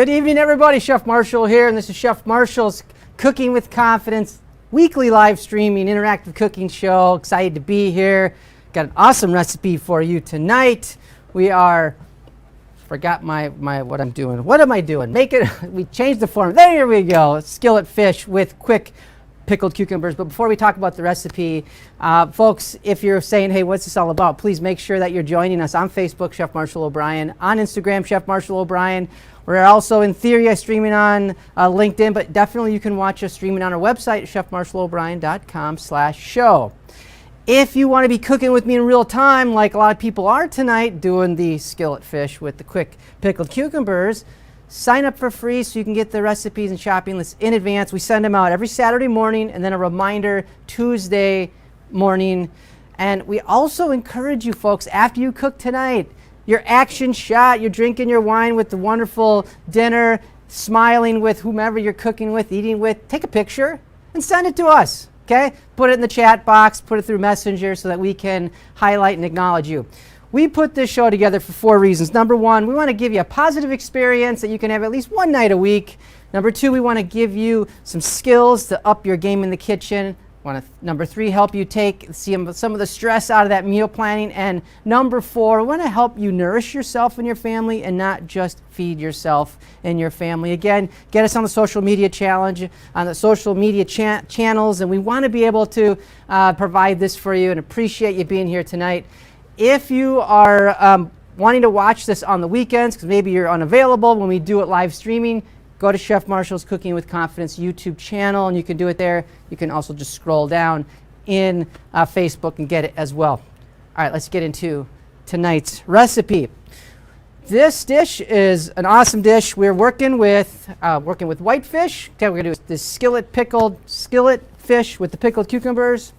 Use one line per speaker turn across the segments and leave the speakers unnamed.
Good evening, everybody. Chef Marshall here, and this is Chef Marshall's Cooking with Confidence weekly live streaming interactive cooking show. Excited to be here. Got an awesome recipe for you tonight. We are forgot my what I'm doing. What am I doing? We changed the form. There we go. Skillet fish with quick pickled cucumbers. But before we talk about the recipe, folks, if you're saying, hey, what's this all about? Please make sure that you're joining us on Facebook, Chef Marshall O'Brien, on Instagram, Chef Marshall O'Brien. We're also, in theory, streaming on LinkedIn, but definitely you can watch us streaming on our website, chefmarshallobrien.com/show. If you want to be cooking with me in real time, like a lot of people are tonight, doing the skillet fish with the quick pickled cucumbers, sign up for free so you can get the recipes and shopping lists in advance. We send them out every Saturday morning and then a reminder Tuesday morning. And we also encourage you folks, after you cook tonight, your action shot, you're drinking your wine with the wonderful dinner, smiling with whomever you're cooking with, eating with, take a picture and send it to us, okay? Put it in the chat box, put it through Messenger so that we can highlight and acknowledge you. We put this show together for 4 reasons. Number 1, we want to give you a positive experience that you can have at least one night a week. Number 2, we want to give you some skills to up your game in the kitchen. Number 3, help you take some of the stress out of that meal planning. And number 4, we want to help you nourish yourself and your family and not just feed yourself and your family. Again, get us on the social media challenge, on the social media channels, and we want to be able to provide this for you and appreciate you being here tonight. If you are wanting to watch this on the weekends, because maybe you're unavailable when we do it live streaming, go to Chef Marshall's Cooking with Confidence YouTube channel, and you can do it there. You can also just scroll down in Facebook and get it as well. All right, let's get into tonight's recipe. This dish is an awesome dish. We're working with whitefish. Okay, we're gonna do this skillet fish with the pickled cucumbers.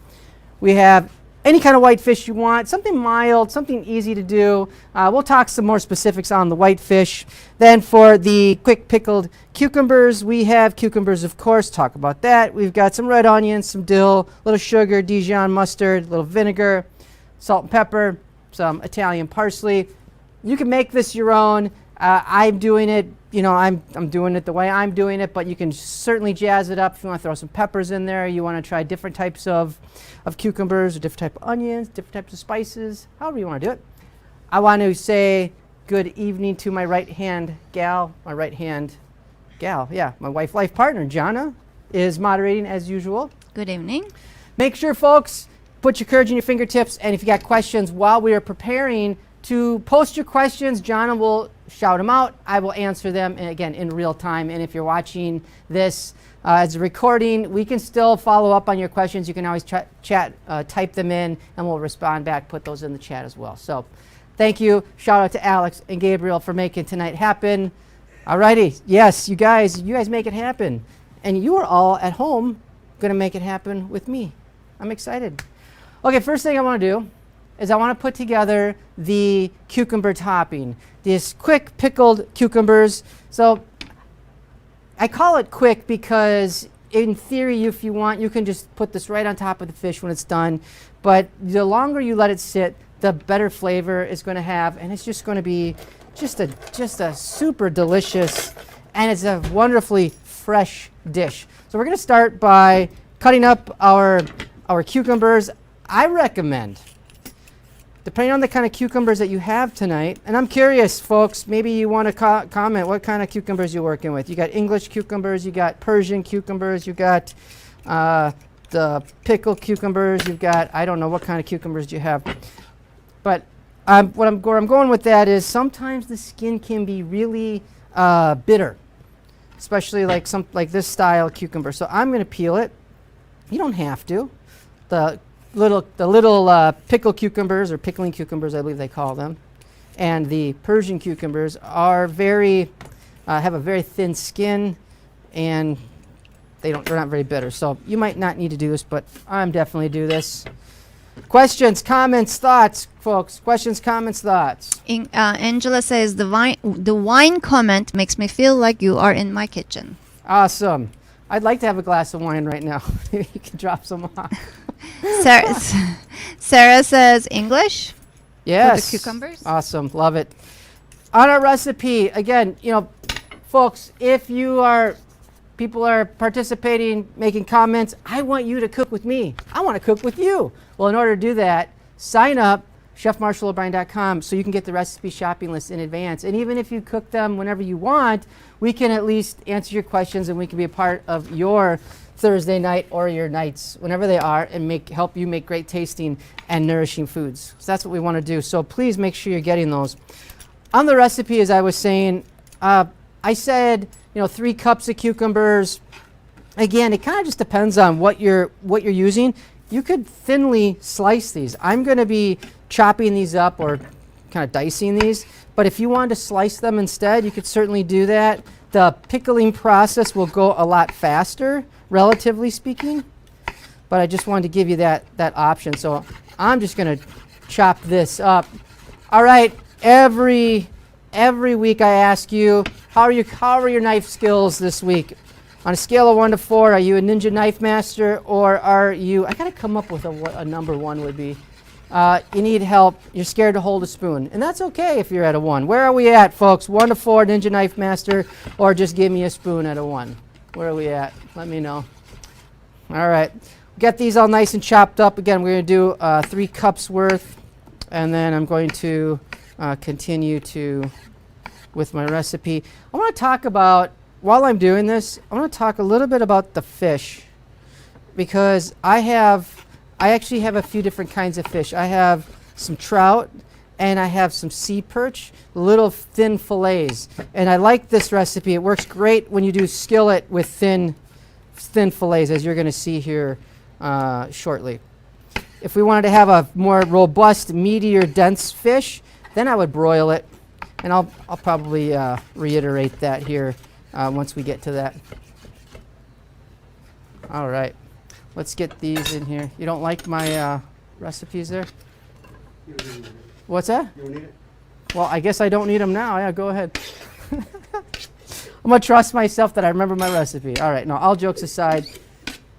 We have any kind of whitefish you want, something mild, something easy to do. We'll talk some more specifics on the whitefish. Then for the quick pickled cucumbers, we have cucumbers, of course, talk about that. We've got some red onions, some dill, a little sugar, Dijon mustard, a little vinegar, salt and pepper, some Italian parsley. You can make this your own. I'm doing it, I'm doing it the way I'm doing it, but you can certainly jazz it up if you want to throw some peppers in there. You want to try different types of cucumbers or different type of onions, different types of spices, however you want to do it. I want to say good evening to my right-hand gal, my wife, life partner, Jana, is moderating as usual.
Good evening.
Make sure, folks, put your courage in your fingertips, and if you got questions while we are preparing, to post your questions. Jana will shout them out. I will answer them, and again, in real time. And if you're watching this as a recording, we can still follow up on your questions. You can always type them in, and we'll respond back, put those in the chat as well. So thank you. Shout out to Alex and Gabriel for making tonight happen. Alrighty. Yes, you guys make it happen. And you are all at home going to make it happen with me. I'm excited. Okay, first thing I want to do is I want to put together the cucumber topping. These quick pickled cucumbers. So I call it quick because in theory, if you want, you can just put this right on top of the fish when it's done. But the longer you let it sit, the better flavor it's going to have, and it's just going to be just a super delicious, and it's a wonderfully fresh dish. So we're going to start by cutting up our cucumbers. I recommend, depending on the kind of cucumbers that you have tonight, and I'm curious, folks, maybe you want to comment what kind of cucumbers you're working with. You got English cucumbers, you got Persian cucumbers, you got the pickled cucumbers, you've got, I don't know what kind of cucumbers you have. But where I'm going with that is sometimes the skin can be really bitter, especially like this style cucumber. So I'm going to peel it. You don't have to. The little pickled cucumbers, or pickling cucumbers, I believe they call them, and the Persian cucumbers are have a very thin skin, and they're not very bitter. So you might not need to do this, but I'm definitely do this. Questions, comments, thoughts, folks. Questions, comments, thoughts.
Angela says the wine comment makes me feel like you are in my kitchen.
Awesome. I'd like to have a glass of wine right now. You can drop some off.
Sarah says English.
Yes.
For the cucumbers.
Awesome. Love it. On our recipe, again, folks, if people are participating, making comments, I want you to cook with me. I want to cook with you. Well, in order to do that, sign up, chefmarshallobrien.com, so you can get the recipe shopping list in advance. And even if you cook them whenever you want, we can at least answer your questions, and we can be a part of your Thursday night or your nights, whenever they are, and help you make great tasting and nourishing foods. So that's what we want to do. So please make sure you're getting those. On the recipe, as I was saying, I said, 3 cups of cucumbers. Again, it kind of just depends on what you're using. You could thinly slice these. I'm going to be chopping these up or kind of dicing these, but if you wanted to slice them instead, you could certainly do that. The pickling process will go a lot faster, relatively speaking, but I just wanted to give you that option. So I'm just going to chop this up. All right, every week I ask you, how are your knife skills this week? On a scale of 1 to 4, are you a ninja knife master, or are you, I gotta come up with what a number 1 would be. You need help, you're scared to hold a spoon, and that's okay if you're at a 1. Where are we at, folks? 1 to 4, ninja knife master, or just give me a spoon at a 1? Where are we at? Let me know. All right, get these all nice and chopped up. Again, we're gonna do 3 cups worth, and then I'm going to continue with my recipe. I want to talk about, while I'm doing this, I want to talk a little bit about the fish, because I actually have a few different kinds of fish. I have some trout, and I have some sea perch, little thin fillets. And I like this recipe. It works great when you do skillet with thin fillets, as you're going to see here shortly. If we wanted to have a more robust, meatier, dense fish, then I would broil it. And I'll probably reiterate that here once we get to that. All right, let's get these in here. You don't like my recipes there?
You don't need it.
What's that?
You don't need it?
Well, I guess I don't need them now. Yeah, go ahead. I'm going to trust myself that I remember my recipe. All right, now all jokes aside,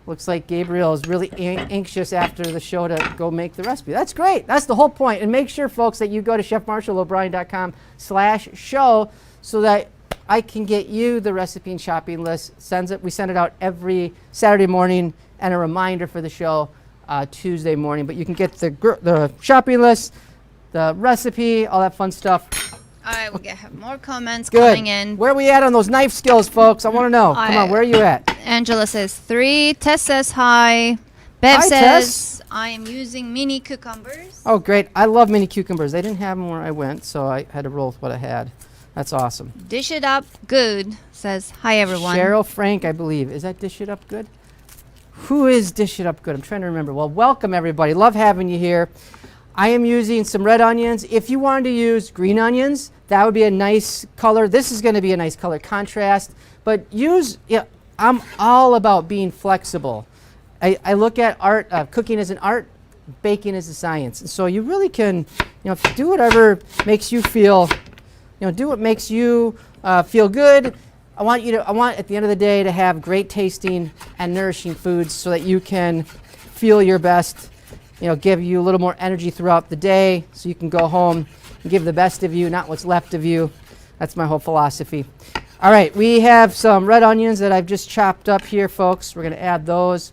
looks like Gabriel is really anxious after the show to go make the recipe. That's great. That's the whole point. And make sure, folks, that you go to chefmarshallobrien.com/show so that I can get you the recipe and shopping list. We send it out every Saturday morning, and a reminder for the show Tuesday morning. But you can get the shopping list, the recipe, all that fun stuff.
All right, we have more comments
Good.
coming in.
Where are we at on those knife skills, folks? I want to know. Come on, where are you at?
Angela says 3. Tess says hi. Bev
Hi,
says
Tess.
I am using mini cucumbers.
Oh, great. I love mini cucumbers. They didn't have them where I went, so I had to roll with what I had. That's awesome.
Dish it up good says hi everyone.
Cheryl Frank, I believe. Is that Dish It Up Good? Who is Dish It Up Good? I'm trying to remember. Well, welcome, everybody. Love having you here. I am using some red onions. If you wanted to use green onions, that would be a nice color. This is going to be a nice color contrast. But I'm all about being flexible. I look at art, cooking as an art, baking as a science. And so you really can, do whatever makes you feel, do what makes you feel good. I want at the end of the day to have great tasting and nourishing foods so that you can feel your best, give you a little more energy throughout the day so you can go home and give the best of you, not what's left of you. That's my whole philosophy. All right, we have some red onions that I've just chopped up here, folks. We're going to add those.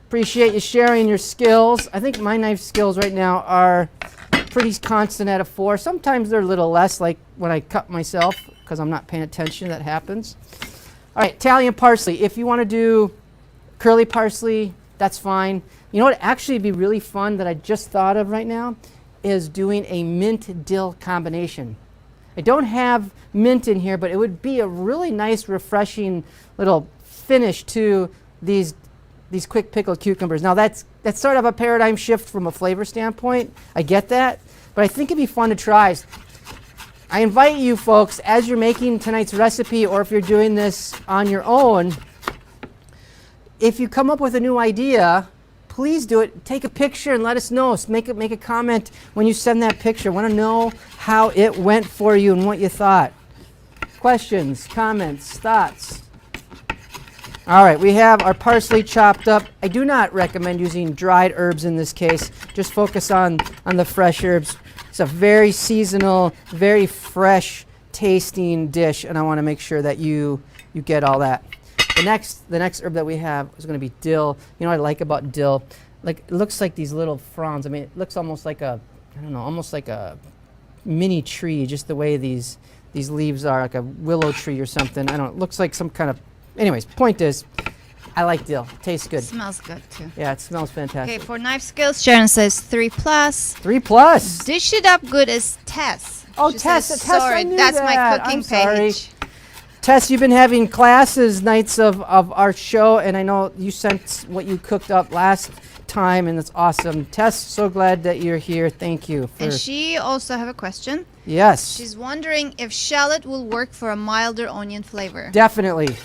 Appreciate you sharing your skills. I think my knife skills right now are pretty constant at a 4. Sometimes they're a little less, like when I cut myself, because I'm not paying attention. That happens. All right, Italian parsley. If you want to do curly parsley, that's fine. You know what actually would be really fun that I just thought of right now is doing a mint dill combination. I don't have mint in here, but it would be a really nice, refreshing little finish to these quick pickled cucumbers. Now that's sort of a paradigm shift from a flavor standpoint. I get that, but I think it'd be fun to try. I invite you folks, as you're making tonight's recipe, or if you're doing this on your own, if you come up with a new idea, please do it. Take a picture and let us know. Make a comment when you send that picture. I want to know how it went for you and what you thought. Questions, comments, thoughts? All right, we have our parsley chopped up. I do not recommend using dried herbs in this case. Just focus on the fresh herbs. It's a very seasonal, very fresh tasting dish, and I want to make sure that you get all that. The next herb that we have is going to be dill. You know what I like about dill? Like, it looks like these little fronds. I mean, it looks almost like a, I don't know, almost like a mini tree, just the way these leaves are, like a willow tree or something. I don't know, it looks like some kind of, anyways, point is, I like dill. Tastes good.
Smells good too.
Yeah, it smells fantastic.
Okay, for knife skills, Sharon says 3+.
3+.
Dish it up good is Tess.
Oh,
She
Tess,
says,
Tess, I
sorry,
knew
that's my
that.
cooking
I'm sorry.
page.
Tess, you've been having classes nights of our show, and I know you sent what you cooked up last time, and it's awesome. Tess, so glad that you're here. Thank you.
And she also have a question.
Yes.
She's wondering if shallot will work for a milder onion flavor.
Definitely.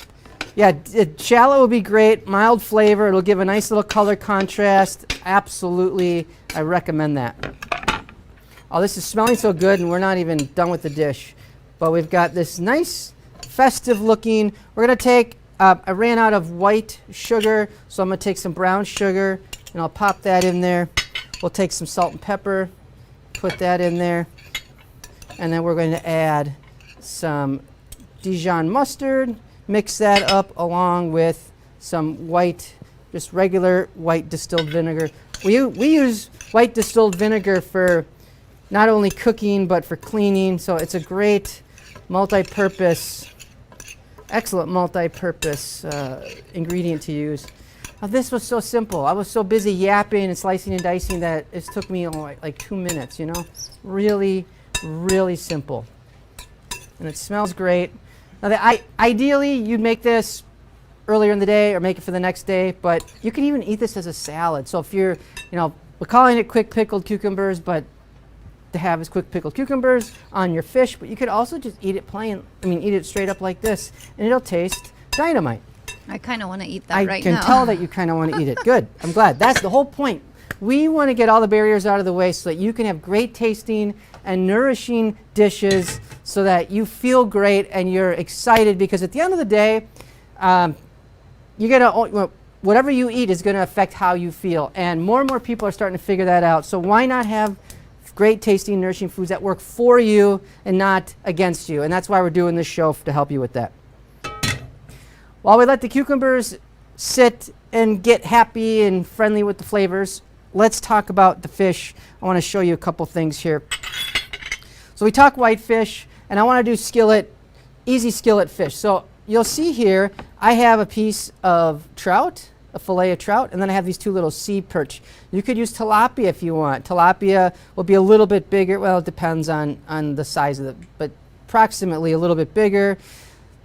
Yeah, shallot will be great. Mild flavor. It'll give a nice little color contrast. Absolutely. I recommend that. Oh, this is smelling so good, and we're not even done with the dish. But we've got this nice, festive looking. We're going to take, I ran out of white sugar, so I'm going to take some brown sugar, and I'll pop that in there. We'll take some salt and pepper, put that in there. And then we're going to add some Dijon mustard. Mix that up along with some white, just regular white distilled vinegar. We use white distilled vinegar for not only cooking but for cleaning, so it's a great multi-purpose, excellent multi-purpose ingredient to use. Now, this was so simple. I was so busy yapping and slicing and dicing that it took me like 2 minutes, you know? Really, really simple. And it smells great. Now, ideally, you'd make this earlier in the day or make it for the next day, but you can even eat this as a salad. So if you're, you know, we're calling it quick pickled cucumbers, but to have is quick pickled cucumbers on your fish, but you could also just eat it plain, eat it straight up like this, and it'll taste dynamite.
I kind of want to eat that right now.
I can tell that you kind of want to eat it. Good. I'm glad. That's the whole point. We want to get all the barriers out of the way so that you can have great tasting and nourishing dishes so that you feel great and you're excited, because at the end of the day, whatever you eat is going to affect how you feel. And more people are starting to figure that out. So why not have great tasting, nourishing foods that work for you and not against you? And that's why we're doing this show, to help you with that. While we let the cucumbers sit and get happy and friendly with the flavors, let's talk about the fish. I want to show you a couple things here. So we talk whitefish, and I want to do skillet, easy skillet fish. So you'll see here, I have a piece of trout, a fillet of trout, and then I have these two little sea perch. You could use tilapia if you want. Tilapia will be a little bit bigger. Well, it depends on the size of it, but approximately a little bit bigger.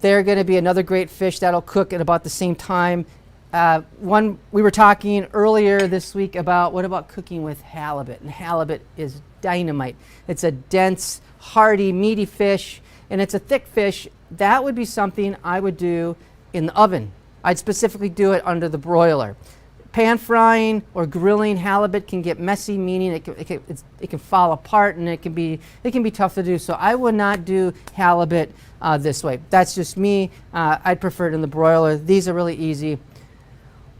They're going to be another great fish that'll cook at about the same time. We were talking earlier this week about what about cooking with halibut, and halibut is dynamite. It's a dense, hearty, meaty fish, and it's a thick fish. That would be something I would do in the oven. I'd specifically do it under the broiler. Pan frying or grilling halibut can get messy, meaning it can fall apart, and it can be tough to do. So I would not do halibut this way. That's just me. I'd prefer it in the broiler. These are really easy.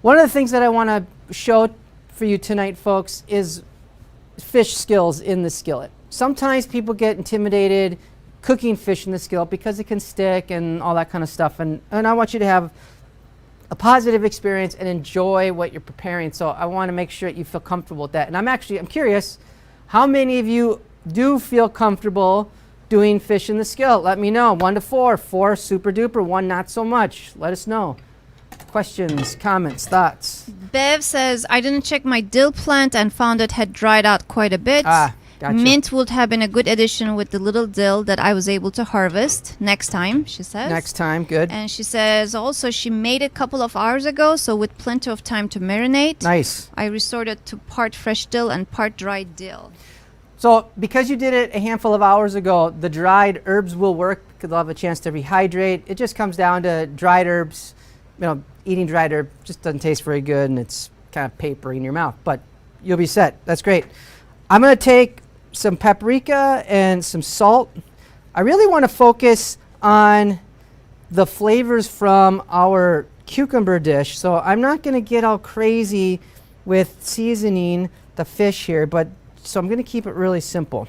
One of the things that I want to show for you tonight, folks, is fish skills in the skillet. Sometimes people get intimidated cooking fish in the skillet because it can stick and all that kind of stuff. And I want you to have a positive experience and enjoy what you're preparing. So I want to make sure that you feel comfortable with that. And I'm curious, how many of you do feel comfortable doing fish in the skillet? Let me know. 1 to 4. 4 super duper, 1 not so much. Let us know. Questions, comments, thoughts?
Bev says, I didn't check my dill plant and found it had dried out quite a bit.
Gotcha.
Mint would have been a good addition with the little dill that I was able to harvest next time, she says.
Next time, good.
And she says also she made it a couple of hours ago, so with plenty of time to marinate.
Nice.
I resorted to part fresh dill and part dried dill.
So because you did it a handful of hours ago, the dried herbs will work because they'll have a chance to rehydrate. It just comes down to dried herbs. You know, eating dried herb just doesn't taste very good, and it's kind of papery in your mouth, but you'll be set. That's great. I'm going to take some paprika and some salt. I really want to focus on the flavors from our cucumber dish, so I'm not going to get all crazy with seasoning the fish here, but so I'm going to keep it really simple.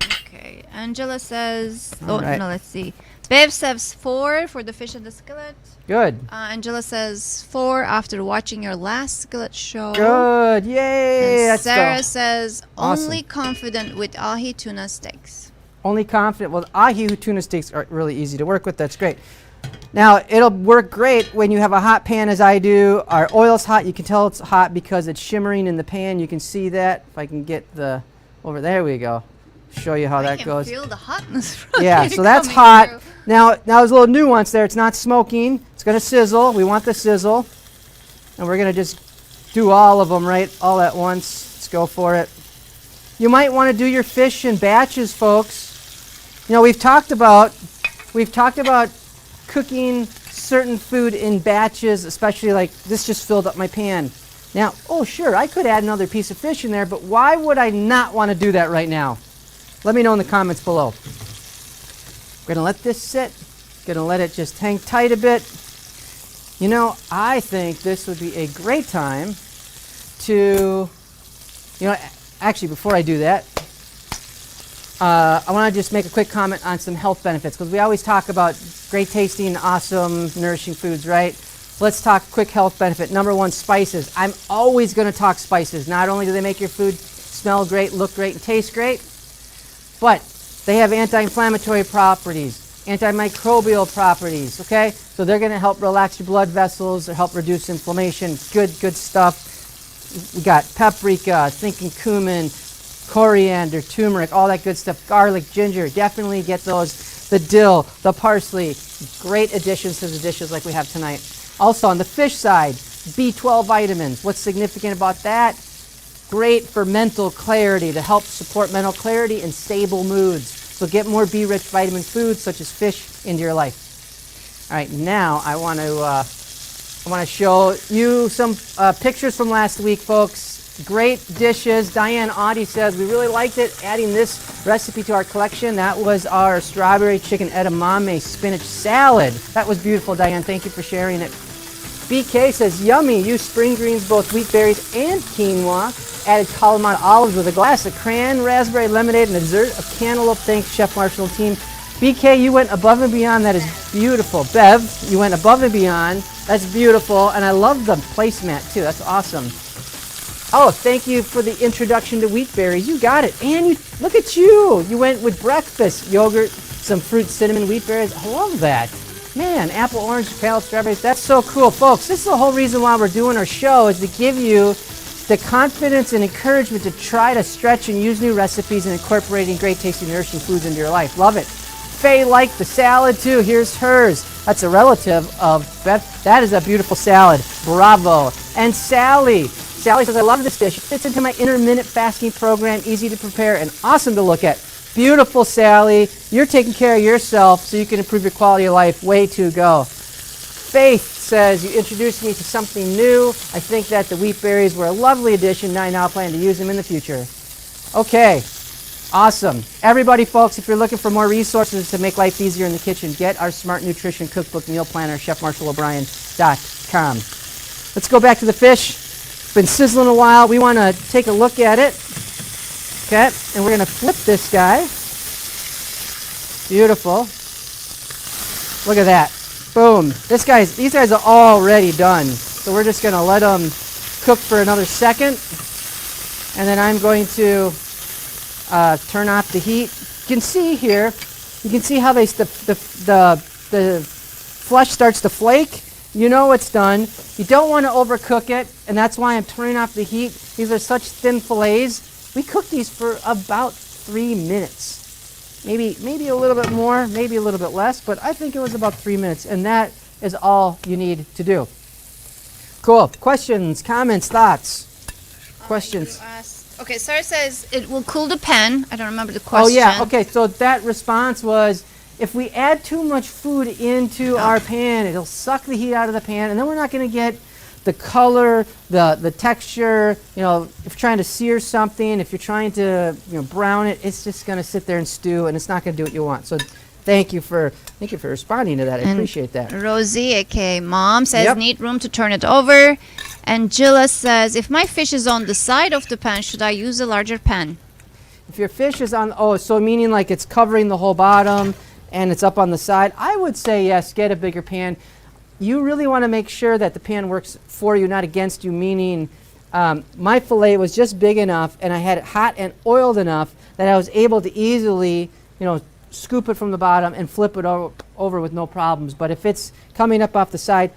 Okay, Angela says,
All
oh,
right.
no, let's see. Bev says 4 for the fish in the skillet.
Good.
Angela says 4 after watching your last skillet show.
Good. Yay.
And
Let's
Sarah
go.
says,
Awesome.
only confident with ahi tuna steaks.
Only confident. Well, ahi tuna steaks are really easy to work with. That's great. Now, it'll work great when you have a hot pan as I do. Our oil's hot. You can tell it's hot because it's shimmering in the pan. You can see that. If I can get the, over there we go. Show you how
I
that
can
goes.
feel the hotness from
Yeah,
it
so that's
coming
hot.
through.
Now there's a little nuance there. It's not smoking. It's going to sizzle. We want the sizzle. And we're going to just do all of them all at once. Let's go for it. You might want to do your fish in batches, folks. You know, we've talked about cooking certain food in batches, especially like this just filled up my pan. Now, oh sure, I could add another piece of fish in there, but why would I not want to do that right now? Let me know in the comments below. We're going to let this sit. Going to let it just hang tight a bit. You know, I think this would be a great time to, you know, actually before I do that, I want to just make a quick comment on some health benefits because we always talk about great tasting, awesome, nourishing foods, right? Let's talk quick health benefit. Number 1, spices. I'm always going to talk spices. Not only do they make your food smell great, look great, and taste great, but they have anti-inflammatory properties, antimicrobial properties, okay? So they're going to help relax your blood vessels or help reduce inflammation. Good stuff. We got paprika, thinking cumin, coriander, turmeric, all that good stuff. Garlic, ginger, definitely get those. The dill, the parsley, great additions to the dishes like we have tonight. Also on the fish side, B12 vitamins. What's significant about that? Great for mental clarity, to help support mental clarity and stable moods. So get more B-rich vitamin foods such as fish into your life. All right, now I want to show you some pictures from last week, folks. Great dishes. Diane Audie says we really liked it, adding this recipe to our collection. That was our strawberry chicken edamame spinach salad. That was beautiful, Diane. Thank you for sharing it. BK says, yummy. Use spring greens, both wheat berries and quinoa. Added Kalamata olives with a glass of cran, raspberry lemonade, and a dessert of cantaloupe. Thanks, Chef Marshall and team. BK, you went above and beyond. That is beautiful. Bev, you went above and beyond. That's beautiful. And I love the placemat, too. That's awesome. Oh, thank you for the introduction to wheat berries. You got it. And you look at you. You went with breakfast, yogurt, some fruit, cinnamon, wheat berries. I love that. Man, apple, orange, kale, strawberries. That's so cool. Folks, this is the whole reason why we're doing our show, is to give you the confidence and encouragement to try to stretch and use new recipes and incorporating great tasting, nourishing foods into your life. Love it. Faye liked the salad too. Here's hers. That's a relative of Beth. That is a beautiful salad. Bravo. And Sally says, I love this dish. It fits into my intermittent fasting program. Easy to prepare and awesome to look at. Beautiful, Sally. You're taking care of yourself so you can improve your quality of life. Way to go. Faith says, you introduced me to something new. I think that the wheat berries were a lovely addition, and I now plan to use them in the future. Okay, awesome. Everybody, folks, if you're looking for more resources to make life easier in the kitchen, get our Smart Nutrition Cookbook Meal Planner, chefmarshallobrien.com. Let's go back to the fish. It's been sizzling a while. We want to take a look at it. Okay, and we're going to flip this guy. Beautiful. Look at that. Boom. These guys are already done. So we're just going to let them cook for another second. And then I'm going to turn off the heat. You can see here, you can see how the flesh starts to flake. You know it's done. You don't want to overcook it, and that's why I'm turning off the heat. These are such thin fillets. We cook these for about 3 minutes. Maybe a little bit more, maybe a little bit less, but I think it was about 3 minutes, and that is all you need to do. Cool. Questions, comments, thoughts? Questions?
Okay, Sarah says it will cool the pan. I don't remember the question.
Oh, yeah. Okay, so that response was, if we add too much food into our pan, it'll suck the heat out of the pan, and then we're not going to get the color, the texture. You know, if you're trying to sear something, if you're trying to brown it, it's just going to sit there and stew, and it's not going to do what you want. So thank you for responding to that. I appreciate that.
Rosie, aka Mom, says
Yep.
need room to turn it over. And Jilla says, if my fish is on the side of the pan, should I use a larger pan?
if your fish is on, oh, so meaning like it's covering the whole bottom and it's up on the side, I would say yes, get a bigger pan. You really want to make sure that the pan works for you, not against you, meaning my fillet was just big enough and I had it hot and oiled enough that I was able to easily, scoop it from the bottom and flip it over with no problems. But if it's coming up off the side,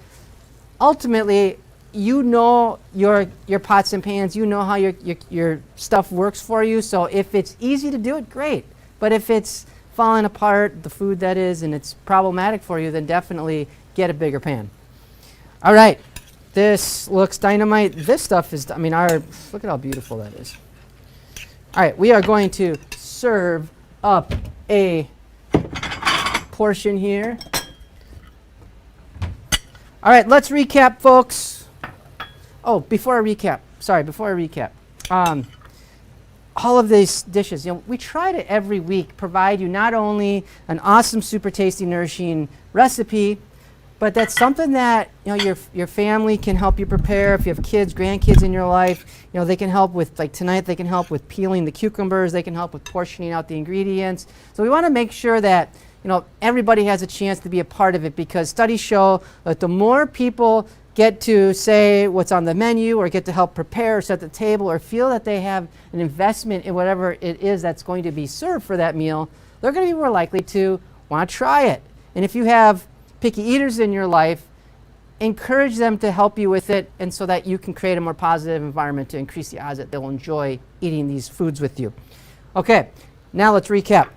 ultimately, you know your pots and pans, you know how your stuff works for you. So if it's easy to do it, great. But if it's falling apart, the food that is, and it's problematic for you, then definitely get a bigger pan. All right, this looks dynamite. This stuff is, look at how beautiful that is. All right, we are going to serve up a portion here. All right, let's recap, folks. Oh, before I recap, all of these dishes, we try to every week provide you not only an awesome, super tasty, nourishing recipe, but that's something that your family can help you prepare. If you have kids, grandkids in your life, they can help with, like tonight, they can help with peeling the cucumbers. They can help with portioning out the ingredients. So we want to make sure that everybody has a chance to be a part of it, because studies show that the more people get to say what's on the menu or get to help prepare or set the table or feel that they have an investment in whatever it is that's going to be served for that meal, they're going to be more likely to want to try it. And if you have picky eaters in your life, encourage them to help you with it, and so that you can create a more positive environment to increase the odds that they'll enjoy eating these foods with you. Okay, now let's recap.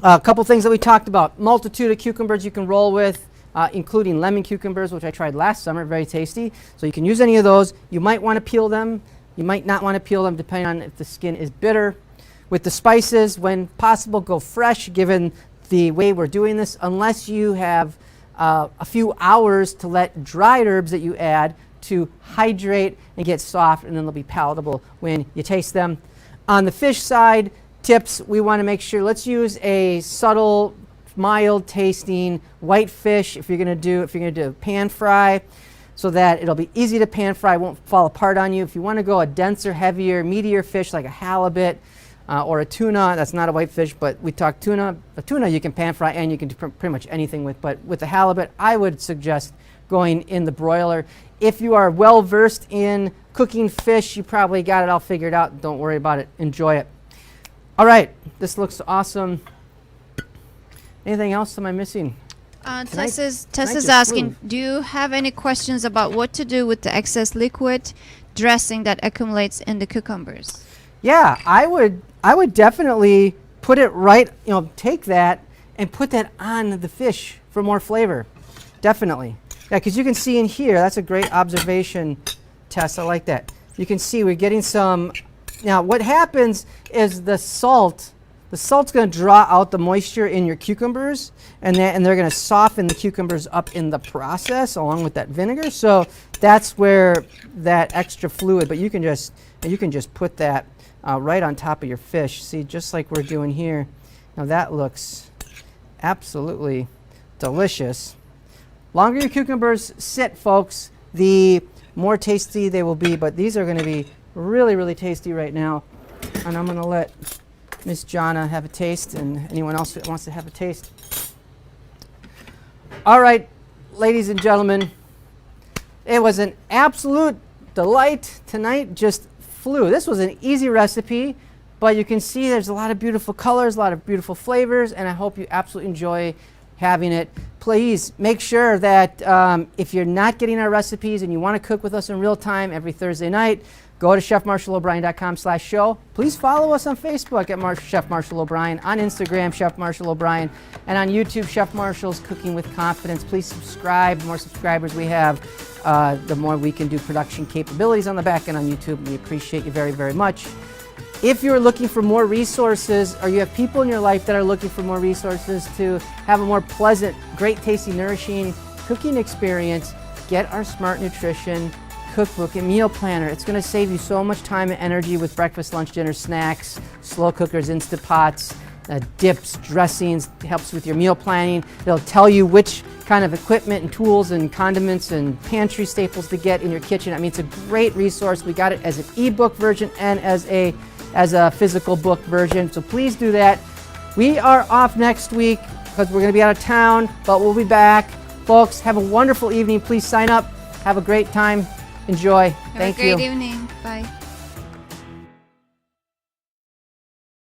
A couple things that we talked about. Multitude of cucumbers you can roll with, including lemon cucumbers, which I tried last summer, very tasty. So you can use any of those. You might want to peel them. You might not want to peel them depending on if the skin is bitter. With the spices, when possible, go fresh, given the way we're doing this, unless you have a few hours to let dried herbs that you add to hydrate and get soft, and then they'll be palatable when you taste them. On the fish side, tips, we want to make sure, let's use a subtle, mild tasting white fish if you're going to do a pan fry, so that it'll be easy to pan fry, won't fall apart on you. If you want to go a denser, heavier, meatier fish like a halibut or a tuna, that's not a white fish, but we talk tuna. A tuna you can pan fry and you can do pretty much anything with, but with the halibut, I would suggest going in the broiler. If you are well versed in cooking fish, you probably got it all figured out. Don't worry about it. Enjoy it. All right, this looks awesome. Anything else am I missing?
Tessa's
just
asking,
flew.
do you have any questions about what to do with the excess liquid dressing that accumulates in the cucumbers?
Yeah, I would definitely put it right, take that and put that on the fish for more flavor. Definitely. Yeah, because you can see in here, that's a great observation, Tess. I like that. You can see we're getting some. Now, what happens is the salt's going to draw out the moisture in your cucumbers, and they're going to soften the cucumbers up in the process along with that vinegar. So that's where that extra fluid. But you can just put that right on top of your fish. See, just like we're doing here. Now that looks absolutely delicious. Longer your cucumbers sit, folks, the more tasty they will be. But these are going to be really, really tasty right now. And I'm going to let Miss Jonna have a taste, and anyone else that wants to have a taste. All right, ladies and gentlemen, it was an absolute delight tonight. Just flew. This was an easy recipe, but you can see there's a lot of beautiful colors, a lot of beautiful flavors, and I hope you absolutely enjoy having it. Please make sure that if you're not getting our recipes and you want to cook with us in real time every Thursday night, go to chefmarshallobrien.com/show. Please follow us on Facebook at Chef Marshall O'Brien, on Instagram, Chef Marshall O'Brien, and on YouTube, Chef Marshall's Cooking with Confidence. Please subscribe. The more subscribers we have, the more we can do production capabilities on the back end on YouTube. We appreciate you very, very much. If you're looking for more resources, or you have people in your life that are looking for more resources to have a more pleasant, great tasting, nourishing cooking experience, get our Smart Nutrition cookbook and meal planner. It's going to save you so much time and energy with breakfast, lunch, dinner, snacks, slow cookers, Instant Pots, dips, dressings. It helps with your meal planning. It'll tell you which kind of equipment and tools and condiments and pantry staples to get in your kitchen. I mean, it's a great resource. We got it as an ebook version and as as a physical book version. So please do that. We are off next week because we're going to be out of town, but we'll be back. Folks, have a wonderful evening. Please sign up. Have a great time. Enjoy.
Have
Thank
a great
you.
evening. Bye.